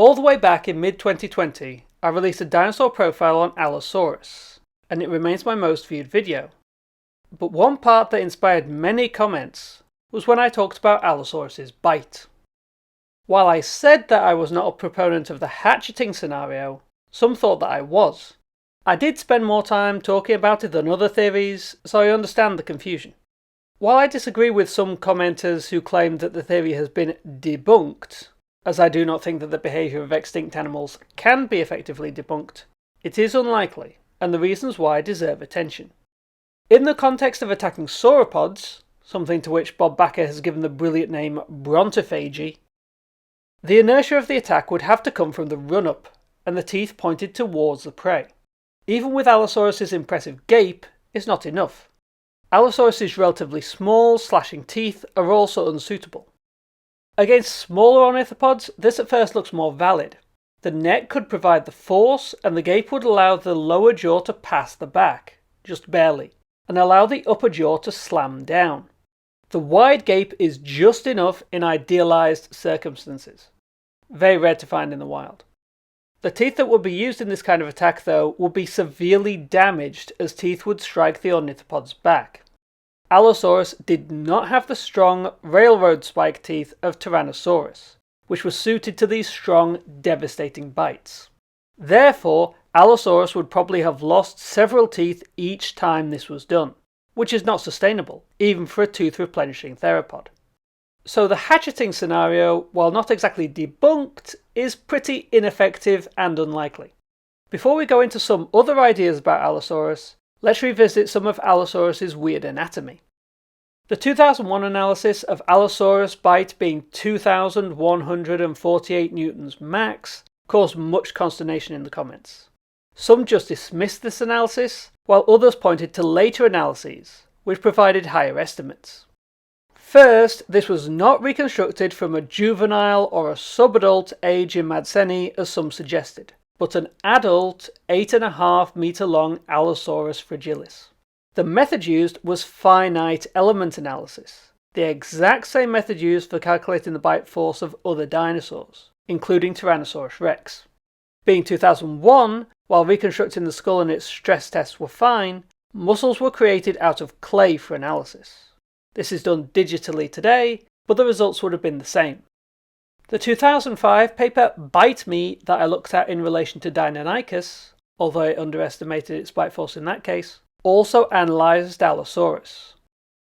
All the way back in mid-2020, I released a dinosaur profile on Allosaurus, and it remains my most viewed video. But one part that inspired many comments was when I talked about Allosaurus Bite. While I said that I was not a proponent of the hatcheting scenario, some thought that I was. I did spend more time talking about it than other theories, so I understand the confusion. While I disagree with some commenters who claim that the theory has been debunked, as I do not think that the behaviour of extinct animals can be effectively debunked, it is unlikely, and the reasons why deserve attention. In the context of attacking sauropods, something to which Bob Backer has given the brilliant name brontophage, the inertia of the attack would have to come from the run-up, and the teeth pointed towards the prey. Even with Allosaurus' impressive gape, it's not enough. Allosaurus' relatively small, slashing teeth are also unsuitable. Against smaller ornithopods, this at first looks more valid. The neck could provide the force, and the gape would allow the lower jaw to pass the back, just barely, and allow the upper jaw to slam down. The wide gape is just enough in idealized circumstances. Very rare to find in the wild. The teeth that would be used in this kind of attack, though, would be severely damaged as teeth would strike the ornithopod's back. Allosaurus did not have the strong railroad spike teeth of Tyrannosaurus, which was suited to these strong, devastating bites. Therefore, Allosaurus would probably have lost several teeth each time this was done, which is not sustainable, even for a tooth-replenishing theropod. So the hatcheting scenario, while not exactly debunked, is pretty ineffective and unlikely. Before we go into some other ideas about Allosaurus, let's revisit some of Allosaurus' weird anatomy. The 2001 analysis of Allosaurus Bite being 2,148 newtons max caused much consternation in the comments. Some just dismissed this analysis, while others pointed to later analyses, which provided higher estimates. First, this was not reconstructed from a juvenile or a subadult age in Madseni as some suggested, but an adult 8.5 meter long Allosaurus fragilis. The method used was finite element analysis, the exact same method used for calculating the bite force of other dinosaurs, including Tyrannosaurus rex. Being 2001, while reconstructing the skull and its stress tests were fine, muscles were created out of clay for analysis. This is done digitally today, but the results would have been the same. The 2005 paper Bite Me that I looked at in relation to Deinonychus, although I underestimated its bite force in that case, also analysed Allosaurus.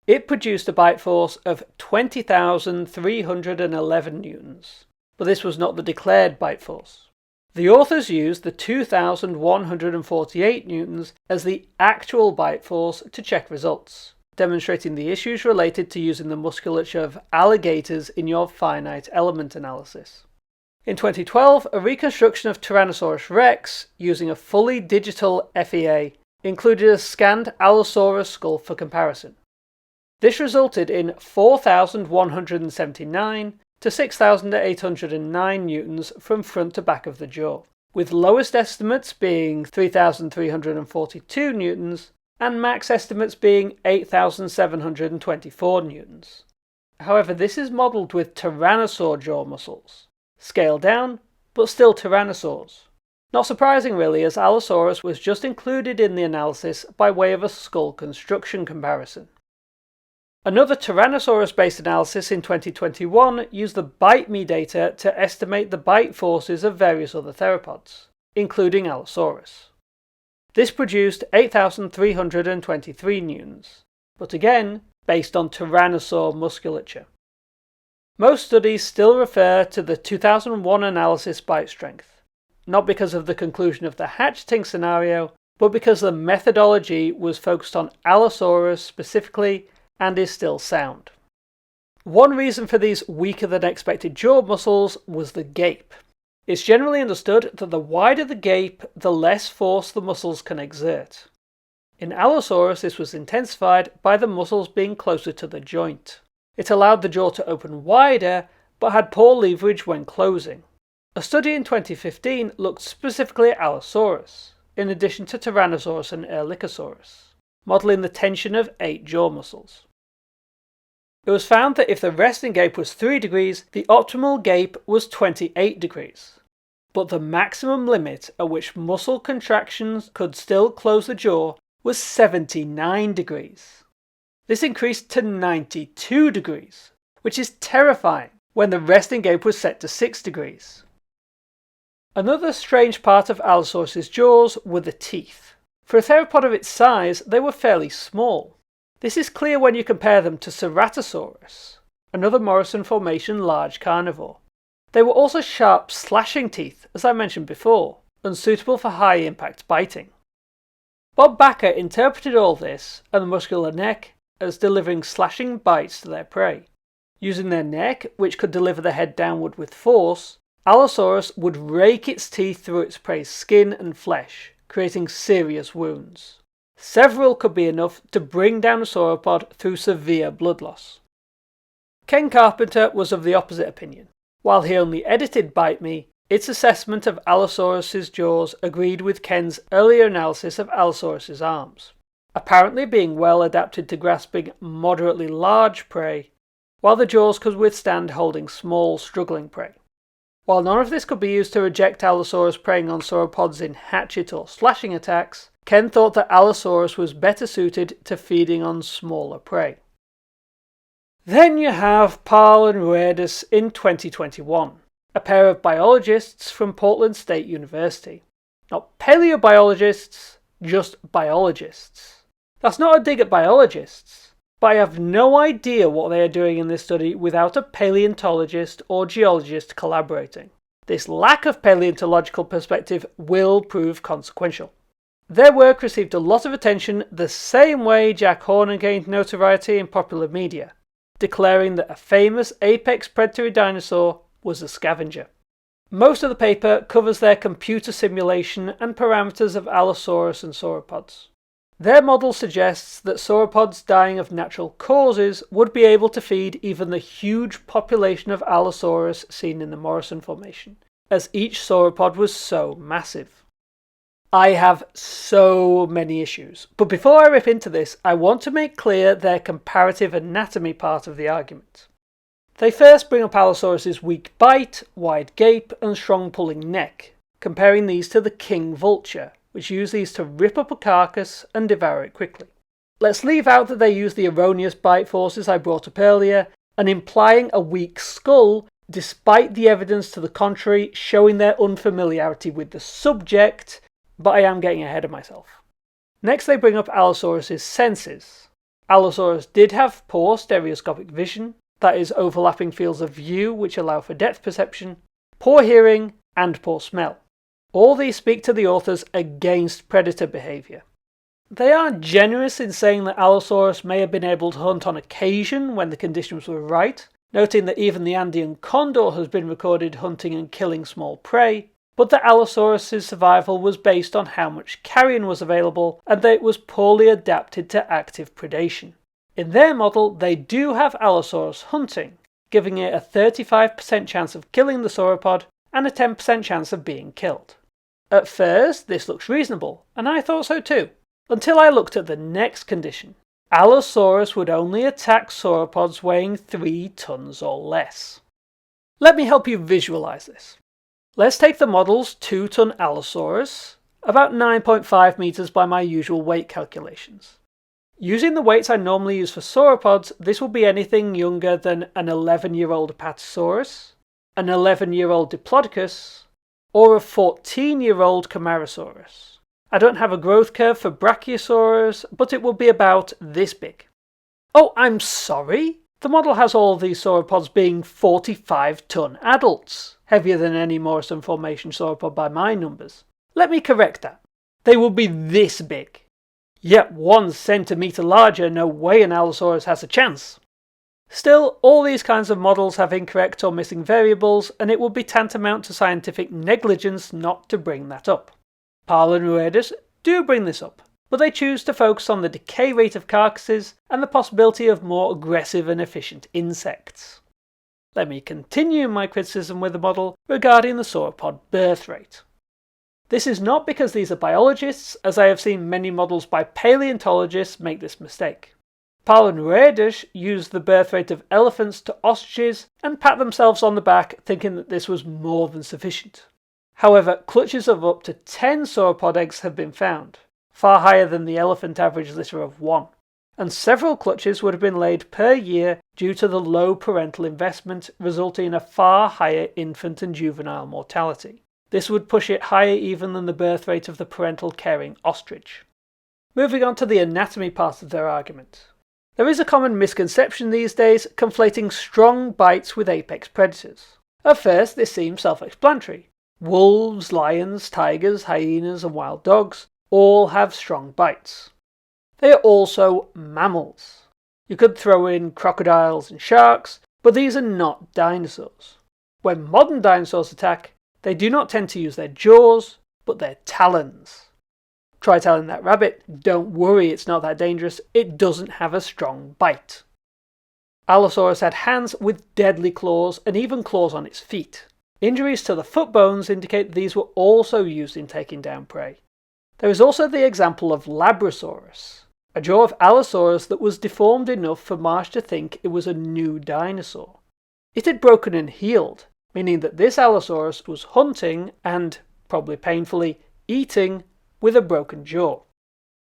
It produced a bite force of 20,311 newtons, but this was not the declared bite force. The authors used the 2,148 newtons as the actual bite force to check results, demonstrating the issues related to using the musculature of alligators in your finite element analysis. In 2012, a reconstruction of Tyrannosaurus rex using a fully digital FEA included a scanned Allosaurus skull for comparison. This resulted in 4,179 to 6,809 newtons from front to back of the jaw, with lowest estimates being 3,342 newtons and max estimates being 8,724 newtons. However, this is modelled with tyrannosaur jaw muscles, scaled down, but still tyrannosaurs. Not surprising really, as Allosaurus was just included in the analysis by way of a skull construction comparison. Another Tyrannosaurus-based analysis in 2021 used the Bite Me data to estimate the bite forces of various other theropods, including Allosaurus. This produced 8,323 newtons, but again, based on tyrannosaur musculature. Most studies still refer to the 2001 analysis bite strength, not because of the conclusion of the hatcheting scenario, but because the methodology was focused on Allosaurus specifically and is still sound. One reason for these weaker than expected jaw muscles was the gape. It's generally understood that the wider the gape, the less force the muscles can exert. In Allosaurus, this was intensified by the muscles being closer to the joint. It allowed the jaw to open wider, but had poor leverage when closing. A study in 2015 looked specifically at Allosaurus, in addition to Tyrannosaurus and Erlikosaurus, modelling the tension of 8 jaw muscles. It was found that if the resting gape was 3 degrees, the optimal gape was 28 degrees, but the maximum limit at which muscle contractions could still close the jaw was 79 degrees. This increased to 92 degrees, which is terrifying when the resting gauge was set to 6 degrees. Another strange part of Allosaurus' jaws were the teeth. For a theropod of its size, they were fairly small. This is clear when you compare them to Ceratosaurus, another Morrison Formation large carnivore. They were also sharp slashing teeth, as I mentioned before, unsuitable for high-impact biting. Bob Backer interpreted all this, and the muscular neck, as delivering slashing bites to their prey. Using their neck, which could deliver the head downward with force, Allosaurus would rake its teeth through its prey's skin and flesh, creating serious wounds. Several could be enough to bring down a sauropod through severe blood loss. Ken Carpenter was of the opposite opinion. While he only edited Bite Me, its assessment of Allosaurus' jaws agreed with Ken's earlier analysis of Allosaurus' arms, apparently being well adapted to grasping moderately large prey, while the jaws could withstand holding small, struggling prey. While none of this could be used to reject Allosaurus preying on sauropods in hatchet or slashing attacks, Ken thought that Allosaurus was better suited to feeding on smaller prey. Then you have Pahl and Ruedus in 2021, a pair of biologists from Portland State University. Not paleobiologists, just biologists. That's not a dig at biologists, but I have no idea what they are doing in this study without a paleontologist or geologist collaborating. This lack of paleontological perspective will prove consequential. Their work received a lot of attention the same way Jack Horner gained notoriety in popular media, declaring that a famous apex predatory dinosaur was a scavenger. Most of the paper covers their computer simulation and parameters of Allosaurus and sauropods. Their model suggests that sauropods dying of natural causes would be able to feed even the huge population of Allosaurus seen in the Morrison Formation, as each sauropod was so massive. I have so many issues, but before I rip into this, I want to make clear their comparative anatomy part of the argument. They first bring up Allosaurus' weak bite, wide gape, and strong pulling neck, comparing these to the king vulture, which use these to rip up a carcass and devour it quickly. Let's leave out that they use the erroneous bite forces I brought up earlier, and implying a weak skull, despite the evidence to the contrary showing their unfamiliarity with the subject, but I am getting ahead of myself. Next they bring up Allosaurus' senses. Allosaurus did have poor stereoscopic vision, that is overlapping fields of view which allow for depth perception, poor hearing, and poor smell. All these speak to the authors against predator behaviour. They are generous in saying that Allosaurus may have been able to hunt on occasion when the conditions were right, noting that even the Andean condor has been recorded hunting and killing small prey, but that Allosaurus' survival was based on how much carrion was available and that it was poorly adapted to active predation. In their model, they do have Allosaurus hunting, giving it a 35% chance of killing the sauropod and a 10% chance of being killed. At first, this looks reasonable, and I thought so too, until I looked at the next condition. Allosaurus would only attack sauropods weighing 3 tons or less. Let me help you visualize this. Let's take the model's 2-ton Allosaurus, about 9.5 meters by my usual weight calculations. Using the weights I normally use for sauropods, this will be anything younger than an 11-year-old Apatosaurus, an 11-year-old Diplodocus, or a 14-year-old Camarasaurus. I don't have a growth curve for Brachiosaurus, but it will be about this big. Oh, I'm sorry? The model has all of these sauropods being 45-ton adults, heavier than any Morrison Formation sauropod by my numbers. Let me correct that. They will be this big. Yet 1 centimeter larger, no way an Allosaurus has a chance. Still, all these kinds of models have incorrect or missing variables, and it would be tantamount to scientific negligence not to bring that up. Pahl and Ruedus do bring this up, but they choose to focus on the decay rate of carcasses and the possibility of more aggressive and efficient insects. Let me continue my criticism with the model regarding the sauropod birth rate. This is not because these are biologists, as I have seen many models by paleontologists make this mistake. Pahl and Ruedus used the birth rate of elephants to ostriches and pat themselves on the back thinking that this was more than sufficient. However, clutches of up to 10 sauropod eggs have been found, far higher than the elephant average litter of 1. And several clutches would have been laid per year due to the low parental investment, resulting in a far higher infant and juvenile mortality. This would push it higher even than the birth rate of the parental caring ostrich. Moving on to the anatomy part of their argument. There is a common misconception these days conflating strong bites with apex predators. At first, this seems self-explanatory. Wolves, lions, tigers, hyenas, and wild dogs all have strong bites. They are also mammals. You could throw in crocodiles and sharks, but these are not dinosaurs. When modern dinosaurs attack, they do not tend to use their jaws, but their talons. Try telling that rabbit, don't worry, it's not that dangerous, it doesn't have a strong bite. Allosaurus had hands with deadly claws and even claws on its feet. Injuries to the foot bones indicate that these were also used in taking down prey. There is also the example of Labrosaurus, a jaw of Allosaurus that was deformed enough for Marsh to think it was a new dinosaur. It had broken and healed, meaning that this Allosaurus was hunting and, probably painfully, eating with a broken jaw.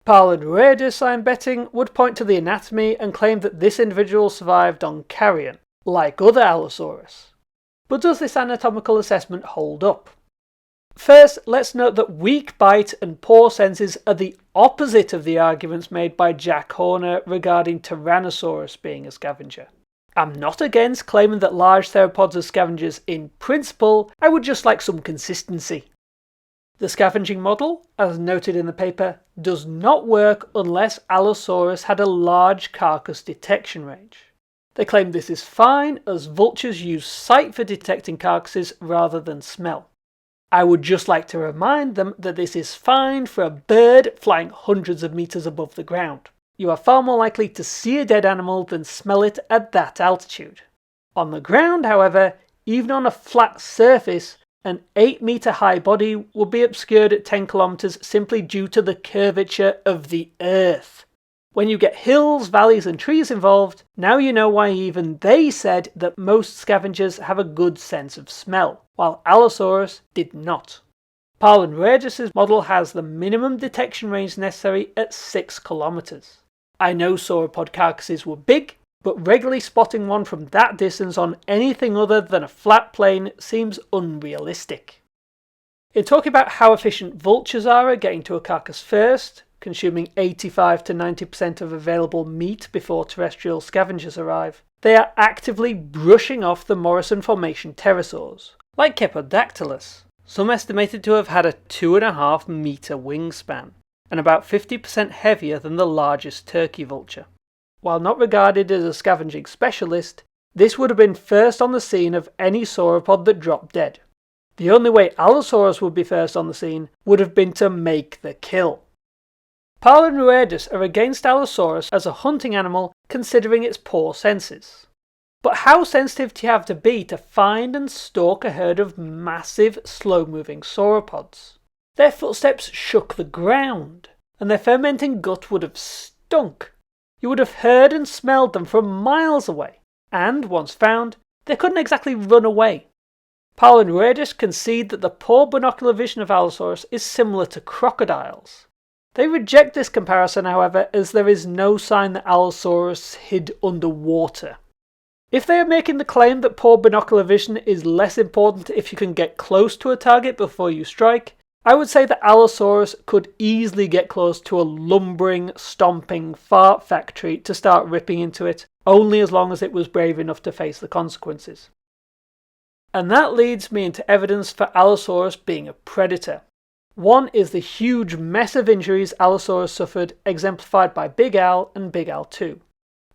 Parle and Ruedis, I'm betting, would point to the anatomy and claim that this individual survived on carrion, like other Allosaurus. But does this anatomical assessment hold up? First, let's note that weak bite and poor senses are the opposite of the arguments made by Jack Horner regarding Tyrannosaurus being a scavenger. I'm not against claiming that large theropods are scavengers in principle, I would just like some consistency. The scavenging model, as noted in the paper, does not work unless Allosaurus had a large carcass detection range. They claim this is fine as vultures use sight for detecting carcasses rather than smell. I would just like to remind them that this is fine for a bird flying hundreds of meters above the ground. You are far more likely to see a dead animal than smell it at that altitude. On the ground, however, even on a flat surface, an 8-meter high body will be obscured at 10 kilometers simply due to the curvature of the Earth. When you get hills, valleys and trees involved, now you know why even they said that most scavengers have a good sense of smell, while Allosaurus did not. Parle and Ruedis' model has the minimum detection range necessary at 6 kilometers. I know sauropod carcasses were big, but regularly spotting one from that distance on anything other than a flat plain seems unrealistic. In talking about how efficient vultures are at getting to a carcass first, consuming 85 to 90% of available meat before terrestrial scavengers arrive, they are actively brushing off the Morrison Formation pterosaurs, like Cephalodactylus, some estimated to have had a 2.5 meter wingspan, and about 50% heavier than the largest turkey vulture. While not regarded as a scavenging specialist, this would have been first on the scene of any sauropod that dropped dead. The only way Allosaurus would be first on the scene would have been to make the kill. Parle and Ruedis are against Allosaurus as a hunting animal considering its poor senses. But how sensitive do you have to be to find and stalk a herd of massive, slow-moving sauropods? Their footsteps shook the ground, and their fermenting gut would have stunk. You would have heard and smelled them from miles away, and, once found, they couldn't exactly run away. Parle and Ruedis concede that the poor binocular vision of Allosaurus is similar to crocodiles. They reject this comparison, however, as there is no sign that Allosaurus hid underwater. If they are making the claim that poor binocular vision is less important if you can get close to a target before you strike, I would say that Allosaurus could easily get close to a lumbering, stomping fart factory to start ripping into it, only as long as it was brave enough to face the consequences. And that leads me into evidence for Allosaurus being a predator. One is the huge mess of injuries Allosaurus suffered, exemplified by Big Al and Big Al 2.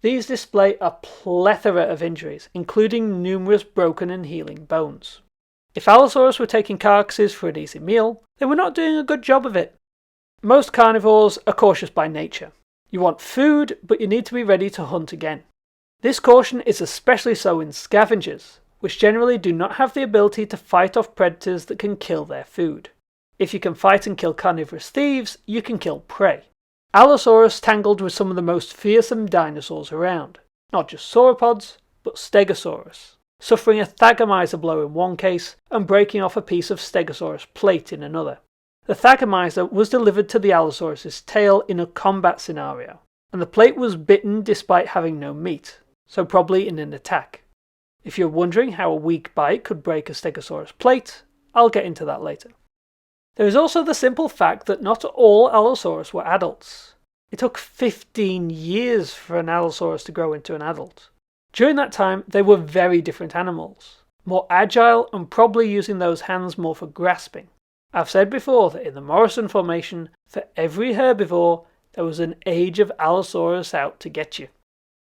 These display a plethora of injuries, including numerous broken and healing bones. If Allosaurus were taking carcasses for an easy meal, they were not doing a good job of it. Most carnivores are cautious by nature. You want food, but you need to be ready to hunt again. This caution is especially so in scavengers, which generally do not have the ability to fight off predators that can kill their food. If you can fight and kill carnivorous thieves, you can kill prey. Allosaurus tangled with some of the most fearsome dinosaurs around. Not just sauropods, but Stegosaurus. suffering a thagomizer blow in one case and breaking off a piece of Stegosaurus plate in another. The thagomizer was delivered to the Allosaurus's tail in a combat scenario, and the plate was bitten despite having no meat, so probably in an attack. If you're wondering how a weak bite could break a Stegosaurus plate, I'll get into that later. There is also the simple fact that not all Allosaurus were adults. It took 15 years for an Allosaurus to grow into an adult. During that time, they were very different animals, more agile and probably using those hands more for grasping. I've said before that in the Morrison Formation, for every herbivore, there was an age of Allosaurus out to get you.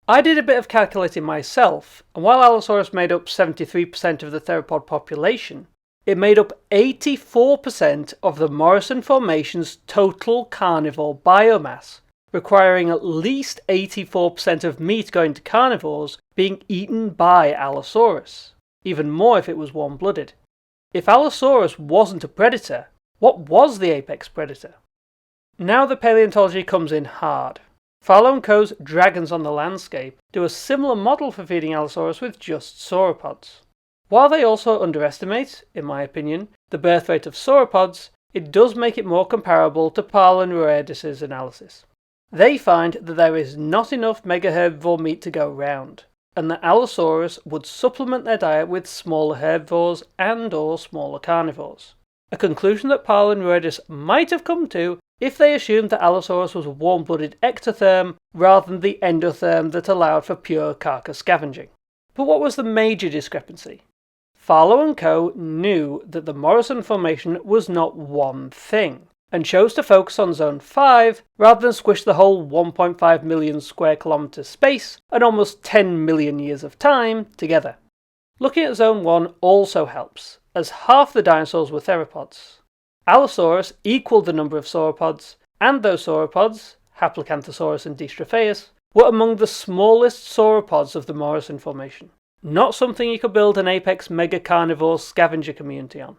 I did a bit of calculating myself, and while Allosaurus made up 73% of the theropod population, it made up 84% of the Morrison Formation's total carnivore biomass, requiring at least 84% of meat going to carnivores being eaten by Allosaurus, even more if it was warm-blooded. If Allosaurus wasn't a predator, what was the apex predator? Now the paleontology comes in hard. Farlow & Co.'s Dragons on the Landscape do a similar model for feeding Allosaurus with just sauropods. While they also underestimate, in my opinion, the birth rate of sauropods, it does make it more comparable to Parl and Roedis' analysis. They find that there is not enough megaherbivore meat to go round, and that Allosaurus would supplement their diet with smaller herbivores and or smaller carnivores. A conclusion that Parl and Roedis might have come to if they assumed that Allosaurus was a warm-blooded ectotherm rather than the endotherm that allowed for pure carcass scavenging. But what was the major discrepancy? Farlow & Co. knew that the Morrison Formation was not one thing, and chose to focus on Zone 5 rather than squish the whole 1.5 million square kilometre space and almost 10 million years of time together. Looking at Zone 1 also helps, as half the dinosaurs were theropods. Allosaurus equalled the number of sauropods, and those sauropods, Haplocanthosaurus and Dystrophaeus, were among the smallest sauropods of the Morrison Formation. Not something you could build an apex mega-carnivore scavenger community on.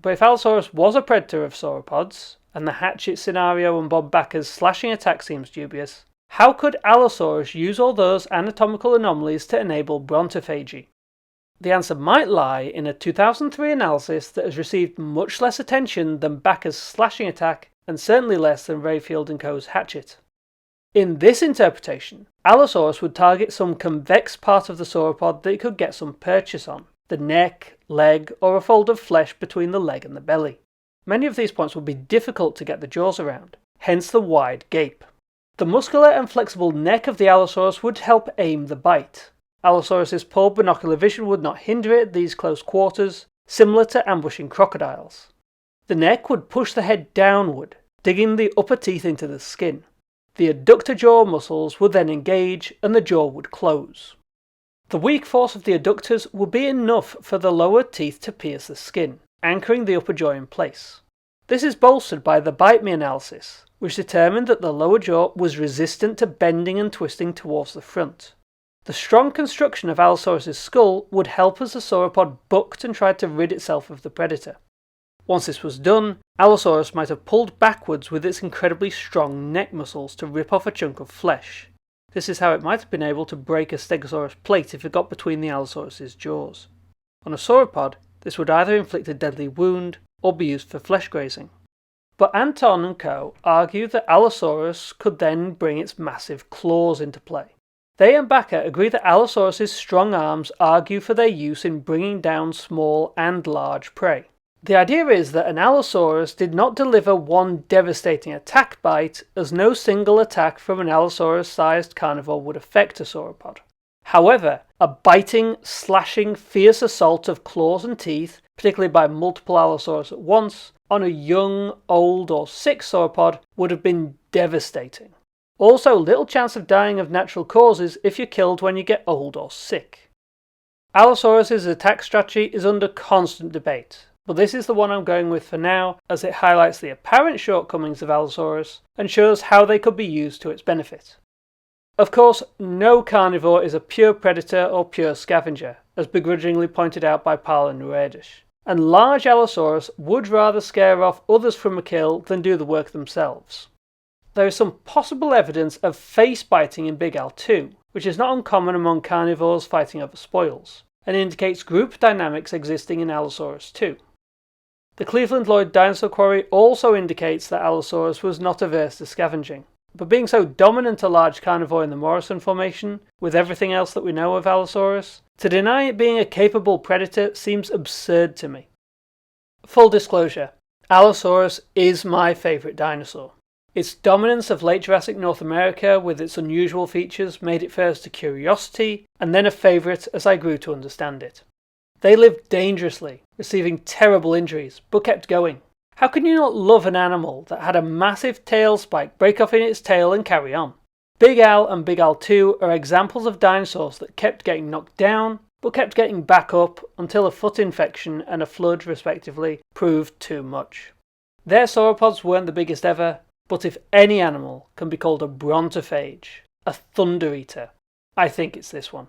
But if Allosaurus was a predator of sauropods, and the Hatchett scenario and Bob Backer's slashing attack seems dubious, how could Allosaurus use all those anatomical anomalies to enable brontophagy? The answer might lie in a 2003 analysis that has received much less attention than Backer's slashing attack and certainly less than Rayfield & Co.'s Hatchet. In this interpretation, Allosaurus would target some convex part of the sauropod that it could get some purchase on, the neck, leg, or a fold of flesh between the leg and the belly. Many of these points would be difficult to get the jaws around, hence the wide gape. The muscular and flexible neck of the Allosaurus would help aim the bite. Allosaurus's poor binocular vision would not hinder it at these close quarters, similar to ambushing crocodiles. The neck would push the head downward, digging the upper teeth into the skin. The adductor jaw muscles would then engage and the jaw would close. The weak force of the adductors would be enough for the lower teeth to pierce the skin, anchoring the upper jaw in place. This is bolstered by the Bite Me analysis, which determined that the lower jaw was resistant to bending and twisting towards the front. The strong construction of Allosaurus' skull would help as the sauropod bucked and tried to rid itself of the predator. Once this was done, Allosaurus might have pulled backwards with its incredibly strong neck muscles to rip off a chunk of flesh. This is how it might have been able to break a Stegosaurus plate if it got between the Allosaurus' jaws. On a sauropod, this would either inflict a deadly wound or be used for flesh grazing. But Anton and Co. argue that Allosaurus could then bring its massive claws into play. They and Backer agree that Allosaurus' strong arms argue for their use in bringing down small and large prey. The idea is that an Allosaurus did not deliver one devastating attack bite, as no single attack from an Allosaurus-sized carnivore would affect a sauropod. However, a biting, slashing, fierce assault of claws and teeth, particularly by multiple Allosaurus at once, on a young, old or sick sauropod would have been devastating. Also, little chance of dying of natural causes if you're killed when you get old or sick. Allosaurus' attack strategy is under constant debate, but this is the one I'm going with for now, as it highlights the apparent shortcomings of Allosaurus and shows how they could be used to its benefit. Of course, no carnivore is a pure predator or pure scavenger, as begrudgingly pointed out by Parl and Roedis, and large Allosaurus would rather scare off others from a kill than do the work themselves. There is some possible evidence of face biting in Big Al too, which is not uncommon among carnivores fighting over spoils. and indicates group dynamics existing in Allosaurus too. The Cleveland Lloyd dinosaur quarry also indicates that Allosaurus was not averse to scavenging, but being so dominant a large carnivore in the Morrison Formation, with everything else that we know of Allosaurus, to deny it being a capable predator seems absurd to me. Full disclosure, Allosaurus is my favourite dinosaur. Its dominance of late Jurassic North America with its unusual features made it first a curiosity and then a favourite as I grew to understand it. They lived dangerously, receiving terrible injuries, but kept going. How can you not love an animal that had a massive tail spike break off in its tail and carry on? Big Al and Big Al 2 are examples of dinosaurs that kept getting knocked down, but kept getting back up until a foot infection and a flood, respectively, proved too much. Their sauropods weren't the biggest ever, but if any animal can be called a brontophage, a thunder eater, I think it's this one.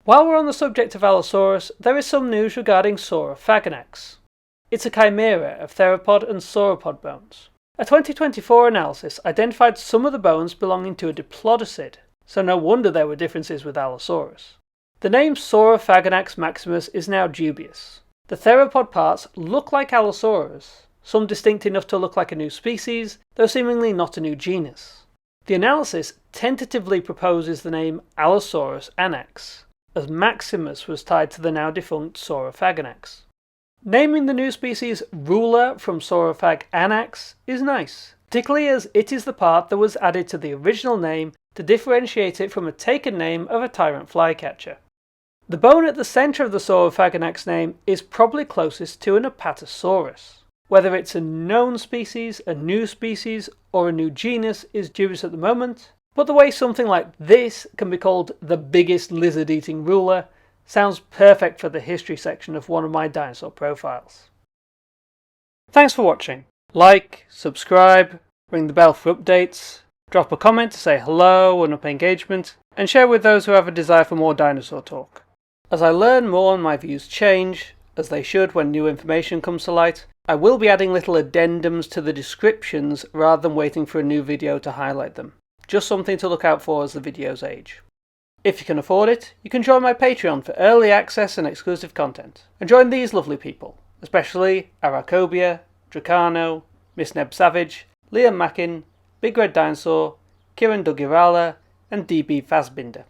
While we're on the subject of Allosaurus, there is some news regarding Saurophaganax. It's a chimera of theropod and sauropod bones. A 2024 analysis identified some of the bones belonging to a diplodocid, so no wonder there were differences with Allosaurus. The name Saurophaganax maximus is now dubious. The theropod parts look like Allosaurus, some distinct enough to look like a new species, though seemingly not a new genus. The analysis tentatively proposes the name Allosaurus anax, as Maximus was tied to the now defunct Saurophaganax. Naming the new species Ruler from Saurophaganax is nice, particularly as it is the part that was added to the original name to differentiate it from a taken name of a tyrant flycatcher. The bone at the centre of the Saurophaganax name is probably closest to an Apatosaurus. Whether it's a known species, a new species, or a new genus is dubious at the moment, but the way something like this can be called the biggest lizard-eating ruler sounds perfect for the history section of one of my dinosaur profiles. Thanks for watching. Like, subscribe, ring the bell for updates, drop a comment to say hello and up engagement, and share with those who have a desire for more dinosaur talk. As I learn more and my views change, as they should when new information comes to light, I will be adding little addendums to the descriptions rather than waiting for a new video to highlight them. Just something to look out for as the videos age. If you can afford it, you can join my Patreon for early access and exclusive content. And join these lovely people, especially Aracobia, Dracano, Miss Neb Savage, Liam Mackin, Big Red Dinosaur, Kiran Dugirala, and DB Fassbinder.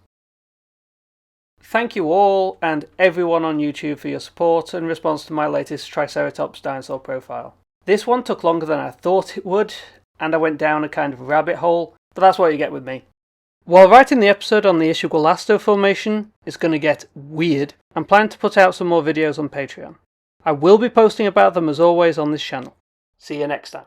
Thank you all and everyone on YouTube for your support and response to my latest Triceratops dinosaur profile. This one took longer than I thought it would, and I went down a kind of rabbit hole, but that's what you get with me. While writing the episode on the Morrison Formation is going to get weird, I'm planning to put out some more videos on Patreon. I will be posting about them as always on this channel. See you next time.